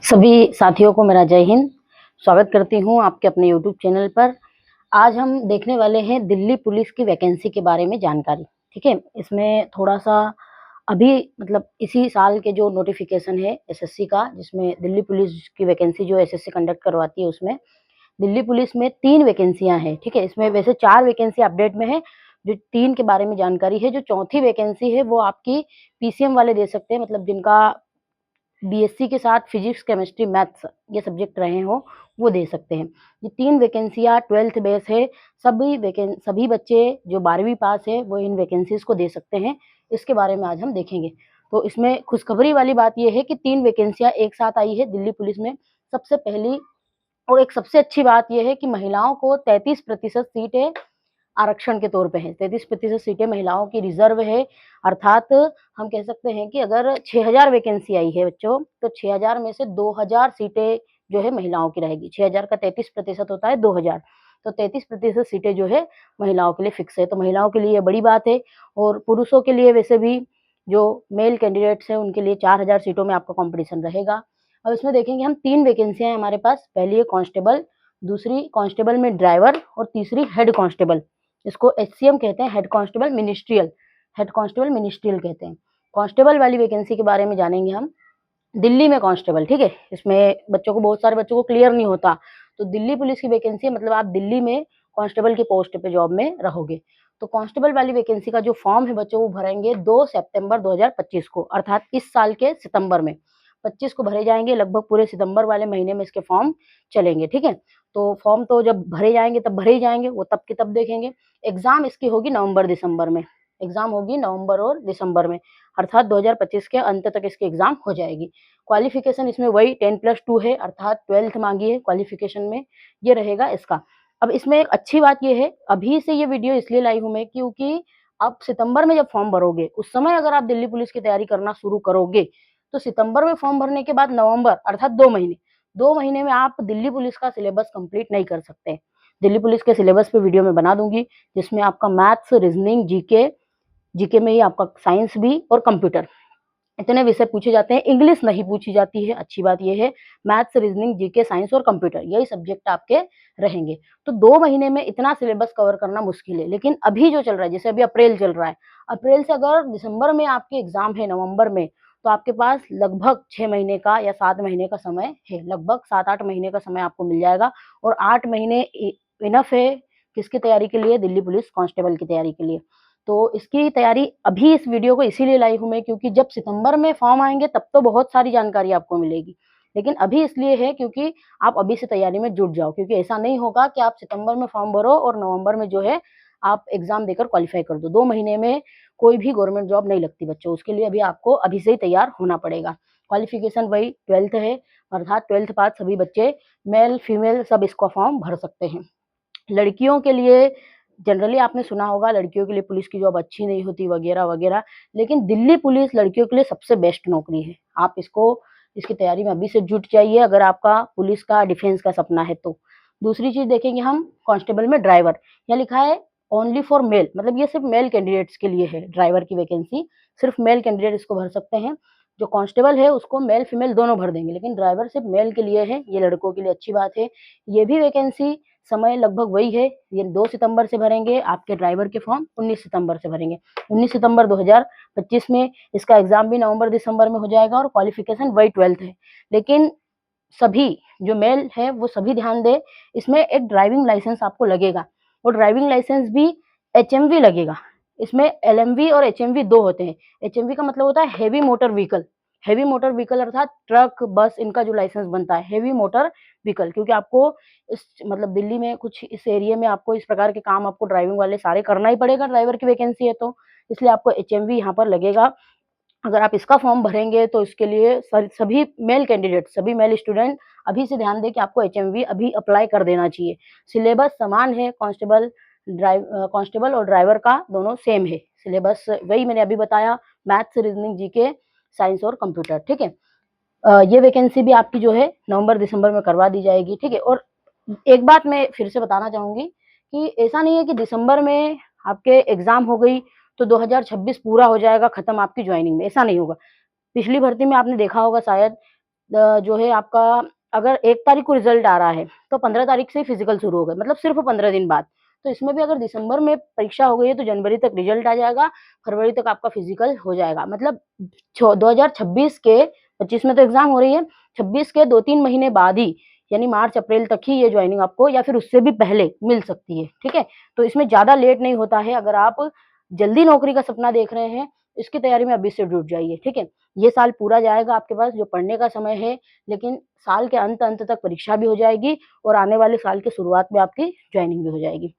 सभी साथियों को मेरा जय हिंद। स्वागत करती हूँ आपके अपने यूट्यूब चैनल पर। आज हम देखने वाले हैं दिल्ली पुलिस की वैकेंसी के बारे में जानकारी। ठीक है, इसमें थोड़ा-सा अभी मतलब इसी साल के जो नोटिफ़िकेशन है एसएससी का, जिसमें दिल्ली पुलिस की वैकेंसी जो एसएससी कंडक्ट करवाती है, उसमें दिल्ली पुलिस में 3 वैकेंसियाँ हैं। ठीक है, इसमें वैसे 4 वैकेंसी अपडेट में है, जो 3 के बारे में जानकारी है। जो चौथी वैकेंसी है वो आपकी पीसीएम वाले दे सकते हैं, मतलब जिनका बीएससी के साथ फिजिक्स, केमिस्ट्री, मैथ्स ये सब्जेक्ट रहे हों, वो दे सकते हैं। ये 3 वैकेंसियाँ 12th बेस है। सभी बच्चे जो 12वीं पास है, वो इन वैकेंसीज़ को दे सकते हैं। इसके बारे में आज हम देखेंगे। तो इसमें खुशखबरी वाली बात ये है कि 3 वैकेंसियाँ एक साथ आई है दिल्ली पुलिस में। सबसे पहली और एक सबसे अच्छी बात ये है कि महिलाओं को 33% सीटें आरक्षण के तौर पे है। 33% सीटें महिलाओं की रिज़र्व है, अर्थात हम कह सकते हैं कि अगर 6000 वैकेंसी आई है बच्चों, तो 6000 में से 2000 सीटें जो है महिलाओं की रहेगी। 6000 का 33% होता है 2000, तो 33% सीटें जो है महिलाओं के लिए फिक्स है। तो महिलाओं के लिए ये बड़ी बात है। और पुरुषों के लिए वैसे भी जो मेल कैंडिडेट्स हैं, उनके लिए 4000 सीटों में आपका कॉम्पिटिशन रहेगा। अब इसमें देखेंगे हम 3 वैकेंसियाँ हैं हमारे पास। पहली है कांस्टेबल, दूसरी कांस्टेबल में ड्राइवर और तीसरी हेड कांस्टेबल। इसको एचसीएम कहते हैं, हेड कांस्टेबल मिनिस्ट्रियल कहते हैं। कांस्टेबल वाली वैकेंसी के बारे में जानेंगे हम। दिल्ली में कांस्टेबल, ठीक है? इसमें बहुत सारे बच्चों को क्लियर नहीं होता। तो दिल्ली पुलिस की वैकेंसी है, मतलब आप दिल्ली में कांस्टेबल की पोस्ट पे जॉब में रहोगे। तो कांस्टेबल वाली वैकेंसी का जो फॉर्म है बच्चों, वो भरेंगे 2 सितंबर 2025 को, अर्थात इस साल के सितंबर में 25 को भरे जाएंगे। लगभग पूरे सितंबर वाले महीने में इसके फॉर्म चलेंगे, ठीक है? तो फॉर्म तो जब भरे जाएंगे तब भरे ही जाएंगे, वो तब की तब देखेंगे। एग्जाम इसकी होगी नवंबर-दिसंबर में। एग्जाम होगी नवंबर और दिसंबर में, अर्थात 2025 के अंत तक इसकी एग्जाम हो जाएगी। क्वालिफिकेशन इसमें वही 10+2 है, अर्थात 12th मांगी है क्वालिफिकेशन में, ये रहेगा इसका। अब इसमें एक अच्छी बात ये है, अभी से ये वीडियो इसलिए लाई हूँ मैं, क्योंकि आप सितंबर में जब फॉर्म भरोगे, उस समय अगर आप दिल्ली पुलिस की तैयारी करना शुरू करोगे, तो सितंबर में फॉर्म भरने के बाद नवंबर, अर्थात 2 महीने में आप दिल्ली पुलिस का सिलेबस कंप्लीट नहीं कर सकते। दिल्ली पुलिस के सिलेबस पे वीडियो मैं बना दूंगी, जिसमें आपका मैथ्स, रीजनिंग, जीके, जीके में ही आपका साइंस भी और कंप्यूटर, इतने विषय पूछे जाते हैं। इंग्लिश नहीं पूछी जाती है, अच्छी बात ये है। मैथ्स, रीजनिंग, जीके, साइंस और कंप्यूटर, यही सब्जेक्ट आपके रहेंगे। तो 2 महीने में इतना सिलेबस कवर करना मुश्किल है। लेकिन अभी जो चल रहा है, जैसे अभी अप्रैल चल रहा है, अप्रैल से अगर दिसंबर में आपके एग्जाम है नवंबर में, तो आपके पास लगभग 6 महीने का या 7 महीने का समय है। लगभग 7-8 महीने का समय आपको मिल जाएगा। और 8 महीने इनफ है किसकी तैयारी के लिए? दिल्ली पुलिस कांस्टेबल की तैयारी के लिए। तो इसकी तैयारी अभी इस वीडियो को इसीलिए लाई हूँ मैं, क्योंकि जब सितंबर में फॉर्म आएँगे तब तो बहुत सारी जानकारी आपको मिलेगी। लेकिन अभी इसलिए है क्योंकि आप अभी से तैयारी में जुट जाओ, क्योंकि ऐसा नहीं होगा कि आप सितंबर में फॉर्म भरो और नवंबर में जो है आप एग्ज़ाम देकर क्वालीफाई कर दो। 2 महीने में कोई भी गवर्नमेंट जॉब नहीं लगती बच्चों, उसके लिए अभी आपको अभी से ही तैयार होना पड़ेगा। क्वालिफ़िकेशन वही 12th है, अर्थात 12th पास सभी बच्चे, मेल, फीमेल सब इसका फॉर्म भर सकते हैं। लड़कियों के लिए जनरली आपने सुना होगा, लड़कियों के लिए पुलिस की जॉब अच्छी नहीं होती वगैरह-वगैरह, लेकिन दिल्ली पुलिस लड़कियों के लिए सबसे बेस्ट नौकरी है। आप इसकी तैयारी में अभी से जुट जाइए, अगर आपका पुलिस का, डिफेंस का सपना है तो। दूसरी चीज़ देखेंगे हम कांस्टेबल में ड्राइवर, यहाँ लिखा है ओनली फॉर मेल, मतलब ये सिर्फ मेल कैंडिडेट्स के लिए है ड्राइवर की वैकेंसी, सिर्फ मेल कैंडिडेट इसको भर सकते हैं। जो कांस्टेबल है उसको मेल, फीमेल दोनों भर देंगे, लेकिन ड्राइवर सिर्फ मेल के लिए है, ये लड़कों के लिए अच्छी बात है। ये भी वैकेंसी समय लगभग वही है, ये 2 सितंबर से भरेंगे, आपके ड्राइवर के फॉर्म 19 सितंबर से भरेंगे। 19 सितंबर 2025 में इसका एग्ज़ाम भी नवंबर-दिसंबर में हो जाएगा और क्वालिफ़िकेशन वही 12th है। लेकिन सभी जो मेल है वो सभी ध्यान दें, इसमें एक ड्राइविंग लाइसेंस आपको लगेगा और ड्राइविंग लाइसेंस भी एचएमवी लगेगा। इसमें एलएमवी और एचएमवी 2 होते हैं। एचएमवी का मतलब होता है heavy motor vehicle. Heavy motor vehicle अर्थात ट्रक, बस, इनका जो लाइसेंस बनता है हेवी मोटर व्हीकल, क्योंकि आपको इस मतलब दिल्ली में कुछ इस एरिया में आपको इस प्रकार के काम आपको ड्राइविंग वाले सारे करना ही पड़ेगा, ड्राइवर की वैकेंसी है तो, इसलिए आपको एचएमवी यहाँ पर लगेगा। अगर आप इसका फॉर्म भरेंगे तो इसके लिए सभी मेल कैंडिडेट, सभी मेल स्टूडेंट अभी से ध्यान दें कि आपको एचएमवी अभी अप्लाई कर देना चाहिए। सिलेबस समान है, कांस्टेबल और ड्राइवर का दोनों सेम है। सिलेबस वही मैंने अभी बताया, मैथ्स, रीजनिंग, जीके, साइंस और कंप्यूटर, ठीक है? ये वैकेंसी भी आपकी जो है नवंबर-दिसंबर में करवा दी जाएगी, ठीक है? और एक बात मैं फिर से बताना चाहूँगी कि ऐसा नहीं है कि दिसंबर में आपके एग्ज़ाम हो गई तो 2026 पूरा हो जाएगा खत्म आपकी जॉइनिंग में, ऐसा नहीं होगा। पिछली भर्ती में आपने देखा होगा शायद जो है आपका, अगर 1 तारीख को रिजल्ट आ रहा है तो 15 तारीख से फिजिकल शुरू हो गए, मतलब सिर्फ 15 दिन बाद। तो इसमें भी अगर दिसंबर में परीक्षा हो गई है तो जनवरी तक रिजल्ट आ जाएगा, फरवरी तक आपका फिजिकल हो जाएगा। मतलब 2026 के 25 में तो एग्जाम हो रही है, 26 के 2-3 महीने बाद ही, यानी मार्च अप्रैल तक ही ये ज्वाइनिंग आपको, या फिर उससे भी पहले मिल सकती है। ठीक है, तो इसमें ज्यादा लेट नहीं होता है। अगर आप जल्दी नौकरी का सपना देख रहे हैं, इसकी तैयारी में अभी से जुट जाइए। ठीक है, ये साल पूरा जाएगा आपके पास जो पढ़ने का समय है, लेकिन साल के अंत तक परीक्षा भी हो जाएगी और आने वाले साल की शुरुआत में आपकी ज्वाइनिंग भी हो जाएगी।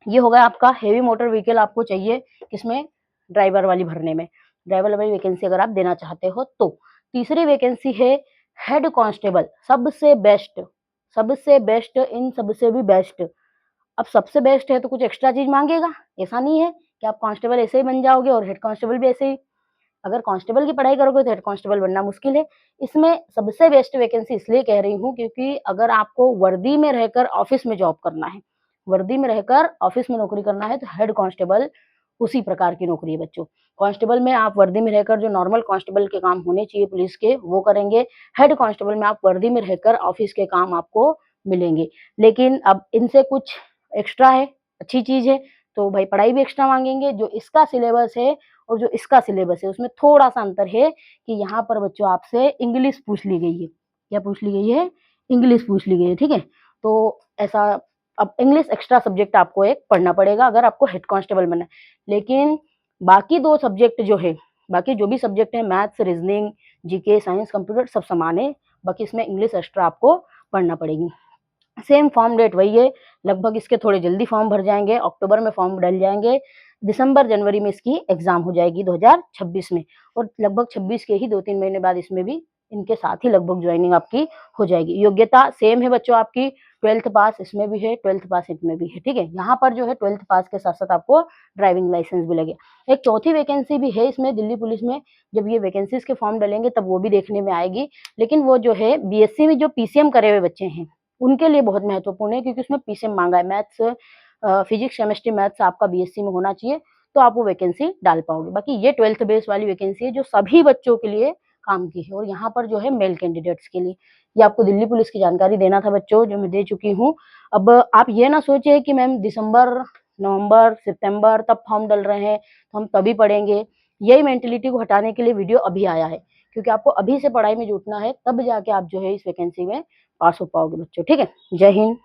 ये हो गया आपका हेवी मोटर व्हीकल आपको चाहिए किसमें, ड्राइवर वाली भरने में, ड्राइवर वाली वैकेंसी अगर आप देना चाहते हो तो। तीसरी वैकेंसी है हेड कांस्टेबल, सबसे बेस्ट इन सबसे भी बेस्ट। अब सबसे बेस्ट है तो कुछ एक्स्ट्रा चीज मांगेगा, ऐसा नहीं है कि आप कांस्टेबल ऐसे ही बन जाओगे और हेड कांस्टेबल भी ऐसे ही। अगर कांस्टेबल की पढ़ाई करोगे तो हेड कांस्टेबल बनना मुश्किल है। इसमें सबसे बेस्ट वैकेंसी इसलिए कह रही हूँ क्योंकि अगर आपको वर्दी में रहकर ऑफिस में जॉब करना है, वर्दी में रहकर ऑफिस में नौकरी करना है, तो हेड कांस्टेबल उसी प्रकार की नौकरी है बच्चों। कांस्टेबल में आप वर्दी में रहकर जो नॉर्मल कांस्टेबल के काम होने चाहिए पुलिस के वो करेंगे, हेड कांस्टेबल में आप वर्दी में रहकर ऑफिस के काम आपको मिलेंगे। लेकिन अब इनसे कुछ एक्स्ट्रा है, अच्छी चीज है, तो भाई पढ़ाई भी एक्स्ट्रा मांगेंगे। जो इसका सिलेबस है और जो इसका सिलेबस है उसमें थोड़ा सा अंतर है कि यहाँ पर बच्चों आपसे इंग्लिश पूछ ली गई है। क्या पूछ ली गई है? इंग्लिश पूछ ली गई है। ठीक है, तो ऐसा अब इंग्लिश एक्स्ट्रा सब्जेक्ट आपको एक पढ़ना पड़ेगा अगर आपको हेड कांस्टेबल बनना है। लेकिन बाकी 2 सब्जेक्ट जो है, बाकी जो भी सब्जेक्ट है, maths, reasoning, GK, science, computer, सब समान है। बाकी इसमें इंग्लिश एक्स्ट्रा आपको पढ़ना पड़ेगी। सेम फॉर्म डेट वही है, लगभग इसके थोड़े जल्दी फॉर्म भर जाएंगे, अक्टूबर में फॉर्म डल जाएंगे, दिसंबर जनवरी में इसकी एग्जाम हो जाएगी 2026 में, और लगभग 26 के ही 2-3 महीने बाद इसमें भी इनके साथ ही लगभग ज्वाइनिंग आपकी हो जाएगी। योग्यता सेम है बच्चों आपकी, 12th पास इसमें भी है, 12th पास इसमें भी है। ठीक है, यहाँ पर जो है 12th पास के साथ साथ आपको ड्राइविंग लाइसेंस भी लगे। एक चौथी वैकेंसी भी है इसमें दिल्ली पुलिस में, जब ये वैकेंसीज के फॉर्म डलेंगे तब वो भी देखने में आएगी। लेकिन वो जो है बीएससी में जो पीसीएम करे हुए बच्चे हैं उनके लिए बहुत महत्वपूर्ण है, क्योंकि उसमें पीसीएम मांगा है। मैथ्स, फिजिक्स, केमिस्ट्री, मैथ्स आपका बीएससी में होना चाहिए, तो आप वो वैकेंसी डाल पाओगे। बाकी ये 12th बेस वाली वैकेंसी है जो सभी बच्चों के लिए काम की है, और यहाँ पर जो है मेल कैंडिडेट्स के लिए। ये आपको दिल्ली पुलिस की जानकारी देना था बच्चों, जो मैं दे चुकी हूँ। अब आप ये ना सोचिए कि मैम दिसंबर, नवंबर, सितंबर तब फॉर्म डल रहे हैं तो हम तभी पढ़ेंगे। यही मेंटेलिटी को हटाने के लिए वीडियो अभी आया है, क्योंकि आपको अभी से पढ़ाई में जुटना है, तब जाके आप जो है इस वैकेंसी में पास हो पाओगे बच्चों। ठीक है, जय हिंद।